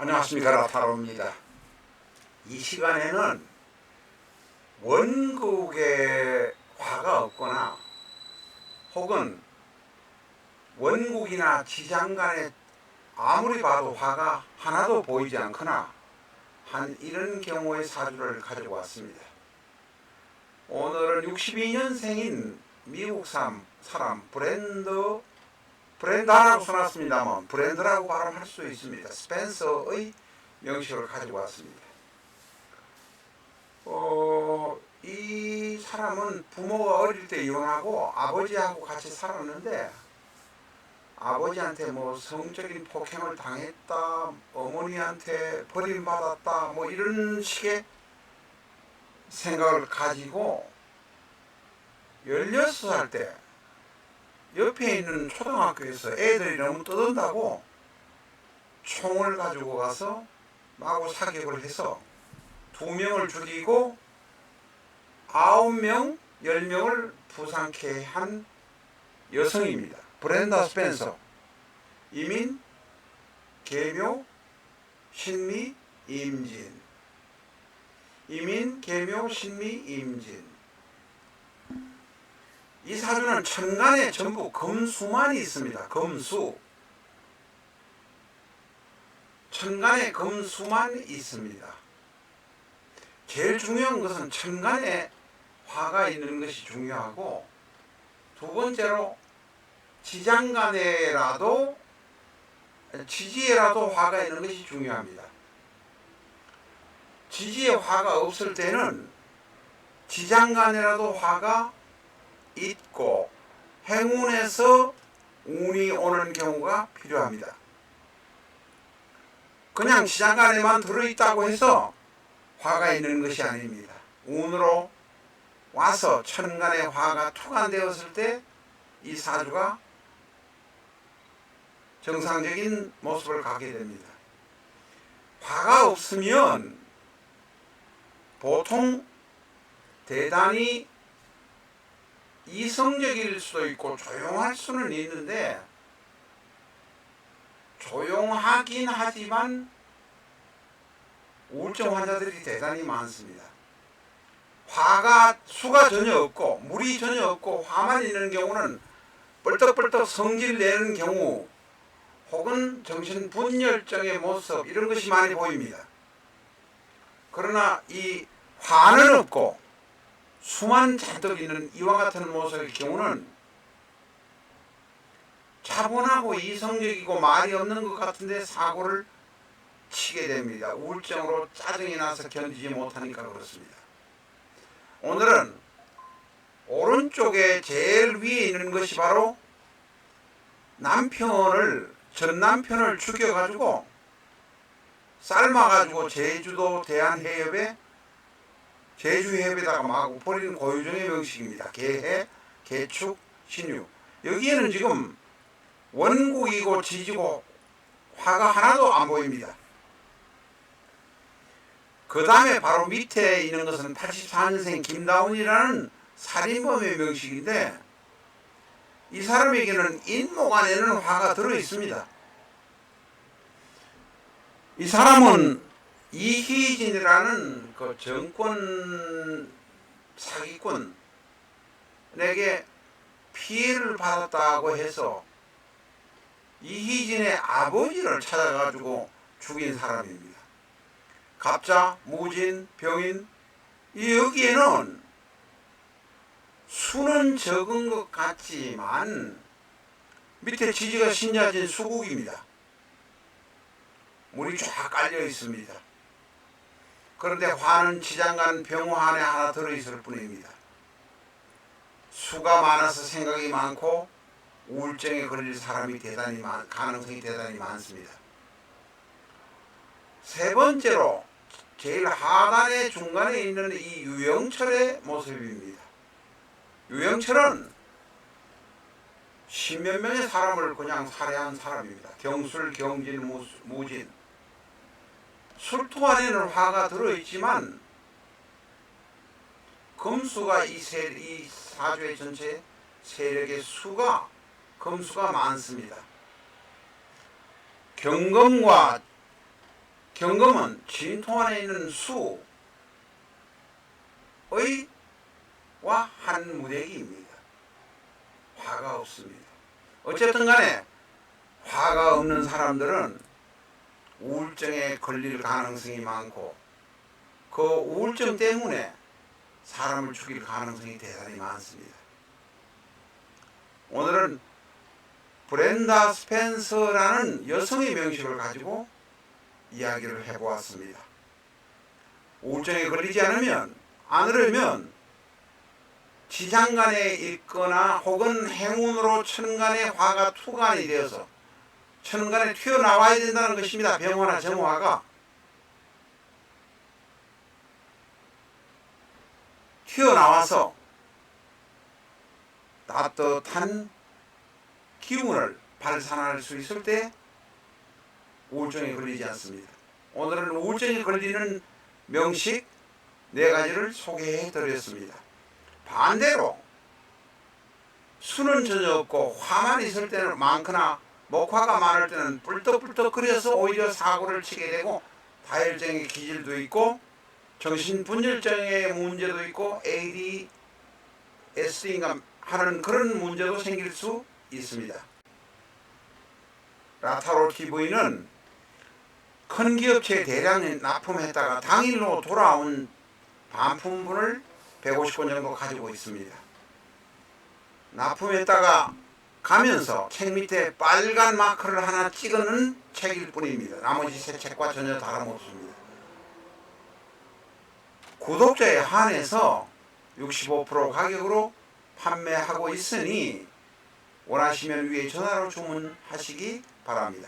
안녕하십니까, 라타로입니다. 이 시간에는 원국에 화가 없거나 혹은 원국이나 지장간에 아무리 봐도 화가 하나도 보이지 않거나 한 이런 경우의 사주를 가지고 왔습니다. 오늘은 62년생인 미국 사람 브렌다라고 써놨습니다만 브랜드라고 발음할 수 있습니다. 스펜서의 명식을 가지고 왔습니다. 이 사람은 부모가 어릴 때 이혼하고 아버지하고 같이 살았는데 아버지한테 뭐 성적인 폭행을 당했다, 어머니한테 버림받았다, 뭐 이런 식의 생각을 가지고 16살 때 옆에 있는 초등학교에서 애들이 너무 떠든다고 총을 가지고 가서 마구 사격을 해서 2명을 죽이고 9명, 10명을 부상케 한 여성입니다. 브렌다 스펜서. 이민, 계묘, 신미, 임진. 이민, 계묘, 신미, 임진. 이 사주는 천간에 전부 금수만이 있습니다. 금수. 천간에 금수만 있습니다. 제일 중요한 것은 천간에 화가 있는 것이 중요하고, 두 번째로 지장간에라도 지지에라도 화가 있는 것이 중요합니다. 지지에 화가 없을 때는 지장간에라도 화가 있고 행운에서 운이 오는 경우가 필요합니다. 그냥 지장간에만 들어있다고 해서 화가 있는 것이 아닙니다. 운으로 와서 천간에 화가 투간되었을 때 이 사주가 정상적인 모습을 갖게 됩니다. 화가 없으면 보통 대단히 이성적일 수도 있고 조용할 수는 있는데, 조용하긴 하지만 우울증 환자들이 대단히 많습니다. 수가 전혀 없고 물이 전혀 없고 화만 있는 경우는 뻘떡뻘떡 성질 내는 경우 혹은 정신분열증의 모습, 이런 것이 많이 보입니다. 그러나 이 화는 없고 수만 잔뜩 있는 이와 같은 모습의 경우는 차분하고 이성적이고 말이 없는 것 같은데 사고를 치게 됩니다. 우울증으로 짜증이 나서 견디지 못하니까 그렇습니다. 오늘은 오른쪽에 제일 위에 있는 것이 바로 전 남편을 죽여가지고 삶아가지고 제주도 대한해협에 제주해협에다가 막 버리는 고유종의 명식입니다. 개해, 개축, 신유. 여기에는 지금 원국이고 지지고 화가 하나도 안 보입니다. 그 다음에 바로 밑에 있는 것은 84년생 김다운이라는 살인범의 명식인데, 이 사람에게는 인목 안에는 화가 들어있습니다. 이 사람은 이희진이라는 그 정권 사기꾼에게 피해를 받았다고 해서 이희진의 아버지를 찾아가지고 죽인 사람입니다. 갑자, 무진, 병인, 여기에는 수는 적은 것 같지만 밑에 지지가 신자진 수국입니다. 물이 쫙 깔려 있습니다. 그런데 화는 지장간 병호 안에 하나 들어있을 뿐입니다. 수가 많아서 생각이 많고 우울증에 걸릴 사람이 가능성이 대단히 많습니다. 세 번째로 제일 하단의 중간에 있는 이 유영철의 모습입니다. 유영철은 10몇 명의 사람을 그냥 살해한 사람입니다. 경술, 경진, 무진. 술토 안에는 화가 들어있지만 금수가 이 사주의 전체 세력의 금수가 많습니다. 경금과 경금은 진토 안에 있는 수의와 한 무대기입니다. 화가 없습니다. 어쨌든 간에 화가 없는 사람들은 우울증에 걸릴 가능성이 많고 그 우울증 때문에 사람을 죽일 가능성이 대단히 많습니다. 오늘은 브렌다 스펜서라는 여성의 명식을 가지고 이야기를 해보았습니다. 우울증에 걸리지 않으려면 지장간에 있거나 혹은 행운으로 천간에 화가 투간이 되어서 천간에 튀어나와야 된다는 것입니다. 병화나 정화가 튀어나와서 따뜻한 기운을 발산할 수 있을 때 우울증에 걸리지 않습니다. 오늘은 우울증에 걸리는 명식 4가지를 소개해 드렸습니다. 반대로 수는 전혀 없고 화만 있을 때는 많거나 목화가 많을 때는 뿔떡뿔떡거려서 오히려 사고를 치게 되고 다혈증의 기질도 있고 정신분열증의 문제도 있고 ADS인가 하는 그런 문제도 생길 수 있습니다. 라타로 TV는 큰 기업체에 대량 납품했다가 당일로 돌아온 반품분을 150건 정도 가지고 있습니다. 납품했다가 가면서 책 밑에 빨간 마크를 하나 찍어놓은 책일 뿐입니다. 나머지 새 책과 전혀 다름없습니다. 구독자에 한해서 65% 가격으로 판매하고 있으니 원하시면 위에 전화로 주문하시기 바랍니다.